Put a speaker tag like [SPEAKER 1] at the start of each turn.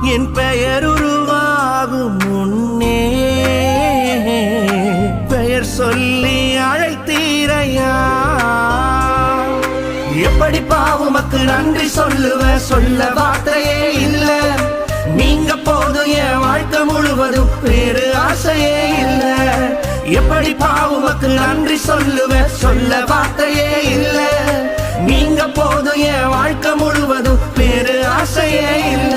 [SPEAKER 1] என் பெயர் உருவாகும் முன்னே பெயர் சொல்லி அழைத்தீரையா. எப்படி பாவுமக்கு நன்றி சொல்லுவ, சொல்ல வார்த்தையே இல்ல. நீங்க போதும் என் வாழ்க்கை முழுவதும் வேறு ஆசையே இல்ல. எப்படி பாவுமக்கு நன்றி சொல்லுவ, சொல்ல வார்த்தையே இல்ல. நீங்க போதும் என் வாழ்க்கை முழுவதும் வேறு ஆசையே இல்ல.